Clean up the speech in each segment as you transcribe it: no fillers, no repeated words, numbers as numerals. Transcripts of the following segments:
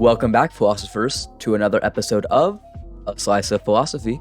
Welcome back, philosophers, to another episode of A Slice of Philosophy.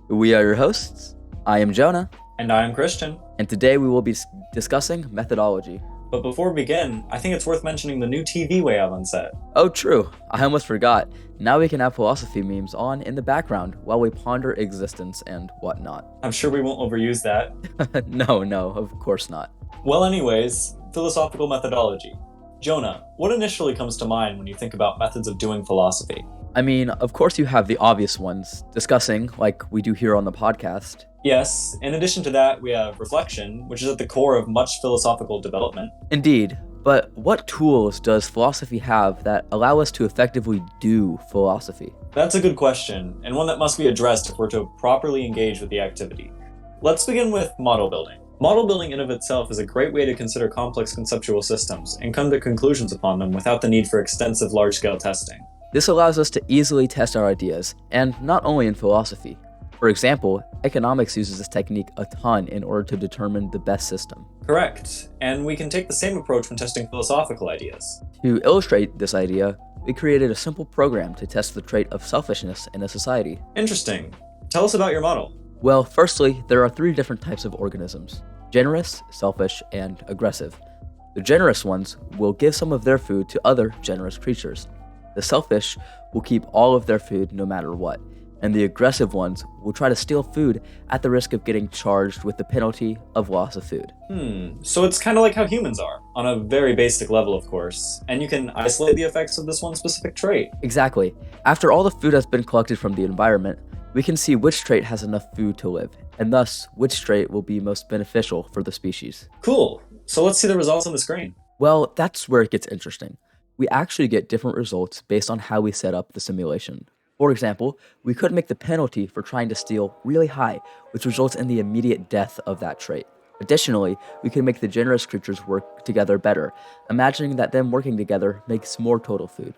We are your hosts. I am Jonah, And I am Christian. and today we will be discussing methodology. But before we begin, I think it's worth mentioning the new TV we have on set. Oh, true. I almost forgot. Now we can have philosophy memes on in the background while we ponder existence and whatnot. I'm sure we won't overuse that. No, of course not. Well, anyways, philosophical methodology. Jonah, what initially comes to mind when you think about methods of doing philosophy? I mean, of course you have the obvious ones, discussing, like we do here on the podcast. Yes, in addition to that, we have reflection, which is at the core of much philosophical development. Indeed, but what tools does philosophy have that allow us to effectively do philosophy? That's a good question, and one that must be addressed if we're to properly engage with the activity. Let's begin with model building. Model building in of itself is a great way to consider complex conceptual systems and come to conclusions upon them without the need for extensive large-scale testing. This allows us to easily test our ideas, and not only in philosophy. For example, economics uses this technique a ton in order to determine the best system. Correct, and we can take the same approach when testing philosophical ideas. To illustrate this idea, we created a simple program to test the trait of selfishness in a society. Interesting. Tell us about your model. Well, firstly, there are 3 different types of organisms: generous, selfish, and aggressive. The generous ones will give some of their food to other generous creatures. The selfish will keep all of their food no matter what, and the aggressive ones will try to steal food at the risk of getting charged with the penalty of loss of food. So it's kind of like how humans are, on a very basic level, of course, and you can isolate the effects of this one specific trait. Exactly. After all the food has been collected from the environment, we can see which trait has enough food to live, and thus which trait will be most beneficial for the species. Cool. So let's see the results on the screen. Well, that's where it gets interesting. We actually get different results based on how we set up the simulation. For example, we could make the penalty for trying to steal really high, which results in the immediate death of that trait. Additionally, we can make the generous creatures work together better, imagining that them working together makes more total food.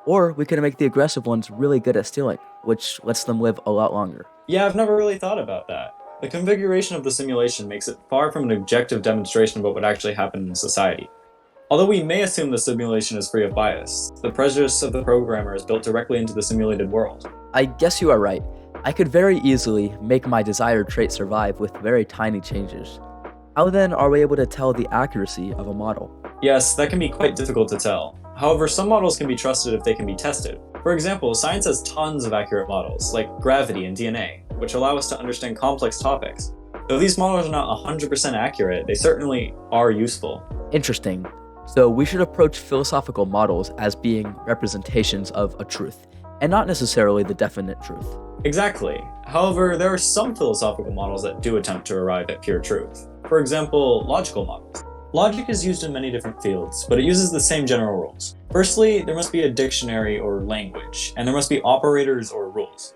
Or we could make the aggressive ones really good at stealing, which lets them live a lot longer. Yeah, I've never really thought about that. The configuration of the simulation makes it far from an objective demonstration of what would actually happen in society. Although we may assume the simulation is free of bias, the prejudice of the programmer is built directly into the simulated world. I guess you are right. I could very easily make my desired trait survive with very tiny changes. How then are we able to tell the accuracy of a model? Yes, that can be quite difficult to tell. However, some models can be trusted if they can be tested. For example, science has tons of accurate models, like gravity and DNA, which allow us to understand complex topics. Though these models are not 100% accurate, they certainly are useful. Interesting. So we should approach philosophical models as being representations of a truth, and not necessarily the definite truth. Exactly. However, there are some philosophical models that do attempt to arrive at pure truth. For example, logical models. Logic is used in many different fields, but it uses the same general rules. Firstly, there must be a dictionary or language, and there must be operators or rules.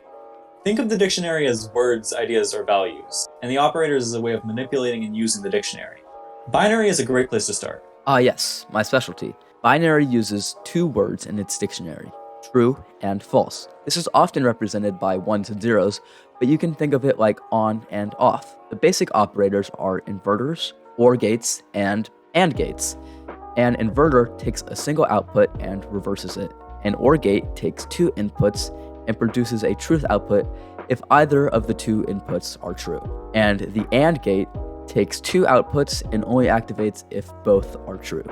Think of the dictionary as words, ideas, or values, and the operators as a way of manipulating and using the dictionary. Binary is a great place to start. Yes, my specialty. Binary uses 2 words in its dictionary: true and false. This is often represented by 1s and 0s, but you can think of it like on and off. The basic operators are inverters, OR gates, and AND gates. An inverter takes a single output and reverses it. An OR gate takes 2 inputs and produces a truth output if either of the 2 inputs are true. And the AND gate takes 2 outputs and only activates if both are true.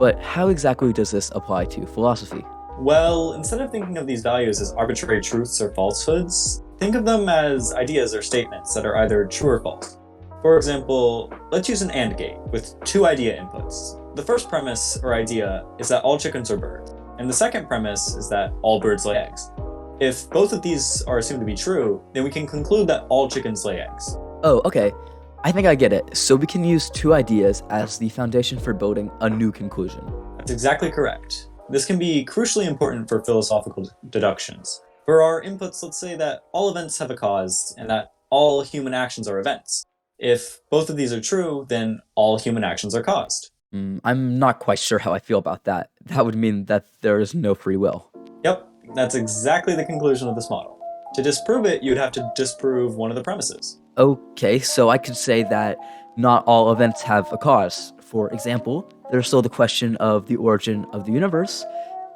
But how exactly does this apply to philosophy? Well, instead of thinking of these values as arbitrary truths or falsehoods, think of them as ideas or statements that are either true or false. For example, let's use an AND gate with 2 idea inputs. The first premise or idea is that all chickens are birds, and the second premise is that all birds lay eggs. If both of these are assumed to be true, then we can conclude that all chickens lay eggs. Oh, okay. I think I get it. So we can use 2 ideas as the foundation for building a new conclusion. That's exactly correct. This can be crucially important for philosophical deductions. For our inputs, let's say that all events have a cause and that all human actions are events. If both of these are true, then all human actions are caused. I'm not quite sure how I feel about that. That would mean that there is no free will. Yep, that's exactly the conclusion of this model. To disprove it, you'd have to disprove one of the premises. Okay, so I could say that not all events have a cause. For example, there's still the question of the origin of the universe,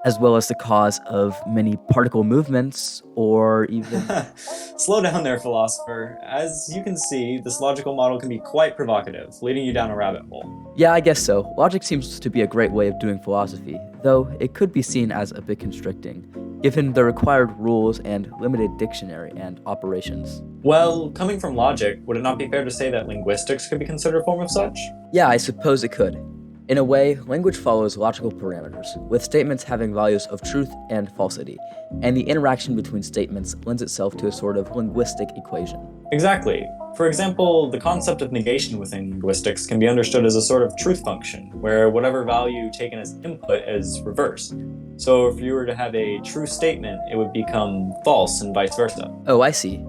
as well as the cause of many particle movements, or even. Slow down there, philosopher. As you can see, this logical model can be quite provocative, leading you down a rabbit hole. Yeah, I guess so. Logic seems to be a great way of doing philosophy, though it could be seen as a bit constricting, given the required rules and limited dictionary and operations. Well, coming from logic, would it not be fair to say that linguistics could be considered a form of such? Yeah, I suppose it could. In a way, language follows logical parameters, with statements having values of truth and falsity, and the interaction between statements lends itself to a sort of linguistic equation. Exactly. For example, the concept of negation within linguistics can be understood as a sort of truth function, where whatever value taken as input is reversed. So if you were to have a true statement, it would become false and vice versa. Oh, I see.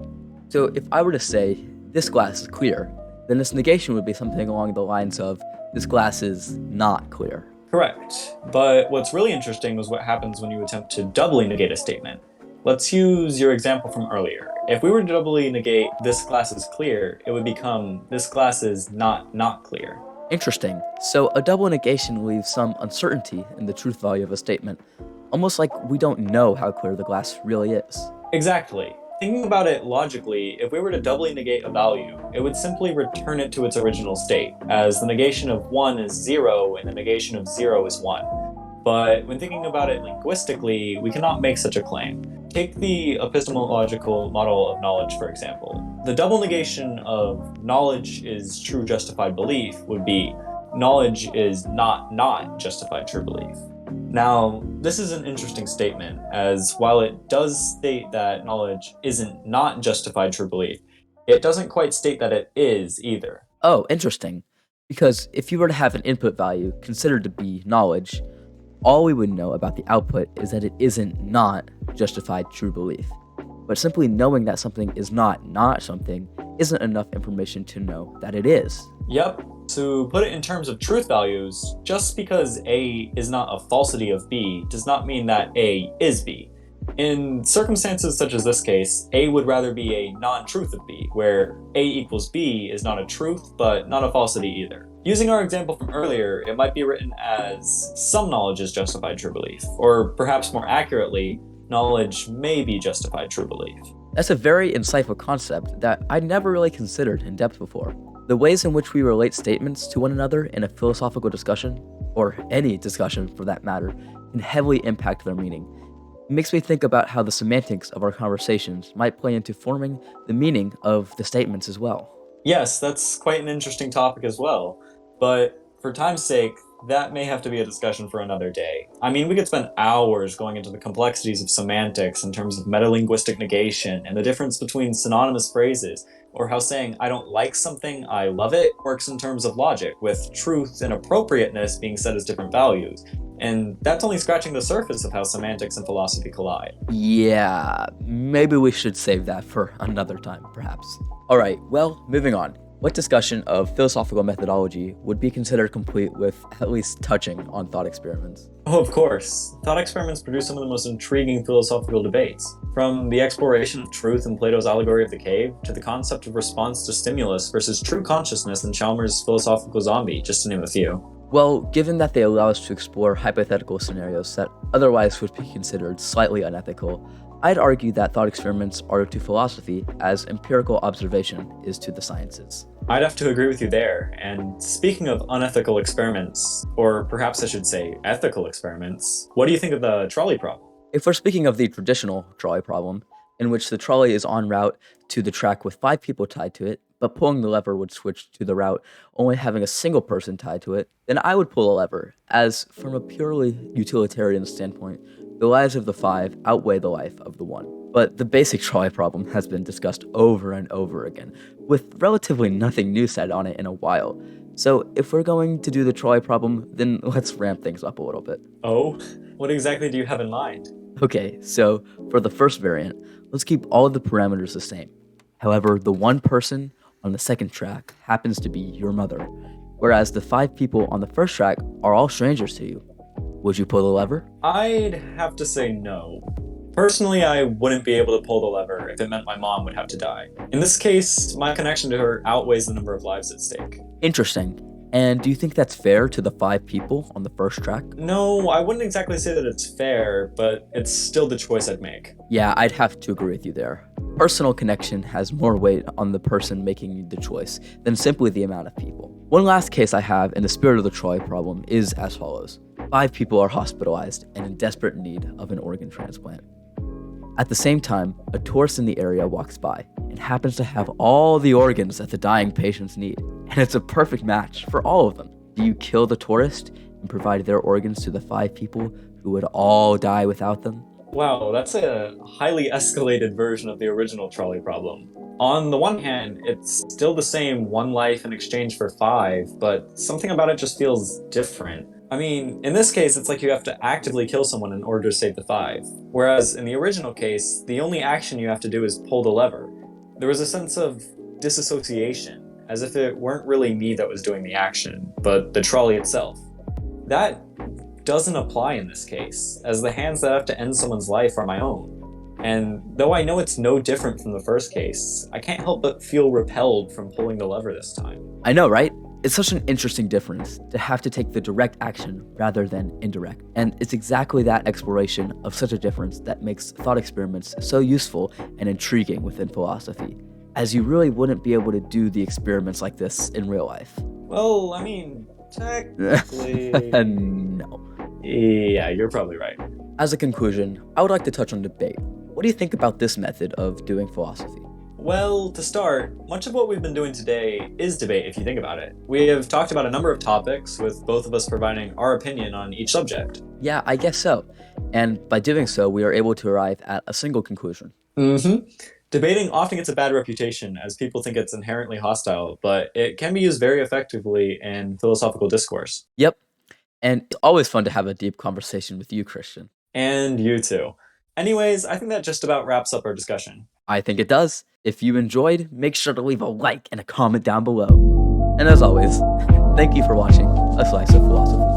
So if I were to say, this glass is clear, then this negation would be something along the lines of, this glass is not clear. Correct. But what's really interesting was what happens when you attempt to doubly negate a statement. Let's use your example from earlier. If we were to doubly negate this glass is clear, it would become this glass is not clear. Interesting. So a double negation leaves some uncertainty in the truth value of a statement, almost like we don't know how clear the glass really is. Exactly. Thinking about it logically, if we were to doubly negate a value, it would simply return it to its original state, as the negation of 1 is 0 and the negation of 0 is 1. But when thinking about it linguistically, we cannot make such a claim. Take the epistemological model of knowledge, for example. The double negation of knowledge is true justified belief would be knowledge is not justified true belief. Now, this is an interesting statement, as while it does state that knowledge isn't not justified true belief, it doesn't quite state that it is either. Oh, interesting. Because if you were to have an input value considered to be knowledge, all we would know about the output is that it isn't not justified true belief. But simply knowing that something is not something isn't enough information to know that it is. Yep. To put it in terms of truth values, just because A is not a falsity of B does not mean that A is B. In circumstances such as this case, A would rather be a non-truth of B, where A equals B is not a truth, but not a falsity either. Using our example from earlier, it might be written as some knowledge is justified true belief, or perhaps more accurately, knowledge may be justified true belief. That's a very insightful concept that I'd never really considered in depth before. The ways in which we relate statements to one another in a philosophical discussion, or any discussion for that matter, can heavily impact their meaning. It makes me think about how the semantics of our conversations might play into forming the meaning of the statements as well. Yes, that's quite an interesting topic as well, but for time's sake, that may have to be a discussion for another day. I mean, we could spend hours going into the complexities of semantics in terms of metalinguistic negation and the difference between synonymous phrases, or how saying I don't like something, I love it, works in terms of logic, with truth and appropriateness being set as different values. And that's only scratching the surface of how semantics and philosophy collide. Yeah, maybe we should save that for another time, perhaps. Alright, well, moving on. What discussion of philosophical methodology would be considered complete with at least touching on thought experiments? Oh, of course. Thought experiments produce some of the most intriguing philosophical debates. From the exploration of truth in Plato's allegory of the cave, to the concept of response to stimulus versus true consciousness in Chalmers' philosophical zombie, just to name a few. Well, given that they allow us to explore hypothetical scenarios that otherwise would be considered slightly unethical, I'd argue that thought experiments are to philosophy as empirical observation is to the sciences. I'd have to agree with you there. And speaking of unethical experiments, or perhaps I should say ethical experiments, what do you think of the trolley problem? If we're speaking of the traditional trolley problem, in which the trolley is en route to the track with 5 people tied to it, but pulling the lever would switch to the route only having a single person tied to it, then I would pull the lever, as from a purely utilitarian standpoint, the lives of the 5 outweigh the life of the 1. But the basic trolley problem has been discussed over and over again, with relatively nothing new said on it in a while. So if we're going to do the trolley problem, then let's ramp things up a little bit. Oh, what exactly do you have in mind? Okay, so for the first variant, let's keep all of the parameters the same. However, the 1 person on the second track happens to be your mother, whereas the 5 people on the first track are all strangers to you. Would you pull the lever? I'd have to say no. Personally, I wouldn't be able to pull the lever if it meant my mom would have to die. In this case, my connection to her outweighs the number of lives at stake. Interesting. And do you think that's fair to the 5 people on the first track? No, I wouldn't exactly say that it's fair, but it's still the choice I'd make. Yeah, I'd have to agree with you there. Personal connection has more weight on the person making the choice than simply the amount of people. One last case I have in the spirit of the Trolley problem is as follows. 5 people are hospitalized and in desperate need of an organ transplant. At the same time, a tourist in the area walks by and happens to have all the organs that the dying patients need, and it's a perfect match for all of them. Do you kill the tourist and provide their organs to the 5 people who would all die without them? Wow, that's a highly escalated version of the original trolley problem. On the one hand, it's still the same 1 life in exchange for 5, but something about it just feels different. I mean, in this case, it's like you have to actively kill someone in order to save the 5. Whereas in the original case, the only action you have to do is pull the lever. There was a sense of disassociation, as if it weren't really me that was doing the action, but the trolley itself. That doesn't apply in this case, as the hands that have to end someone's life are my own. And though I know it's no different from the first case, I can't help but feel repelled from pulling the lever this time. I know, right? It's such an interesting difference to have to take the direct action rather than indirect. And it's exactly that exploration of such a difference that makes thought experiments so useful and intriguing within philosophy, as you really wouldn't be able to do the experiments like this in real life. Well, I mean, technically... No. Yeah, you're probably right. As a conclusion, I would like to touch on debate. What do you think about this method of doing philosophy? Well, to start, much of what we've been doing today is debate if you think about it. We have talked about a number of topics, with both of us providing our opinion on each subject. Yeah, I guess so. And by doing so, we are able to arrive at a single conclusion. Debating often gets a bad reputation as people think it's inherently hostile, but it can be used very effectively in philosophical discourse. Yep. And it's always fun to have a deep conversation with you, Christian. And you too. Anyways, I think that just about wraps up our discussion. I think it does. If you enjoyed, make sure to leave a like and a comment down below. And as always, thank you for watching A Slice of Philosophy.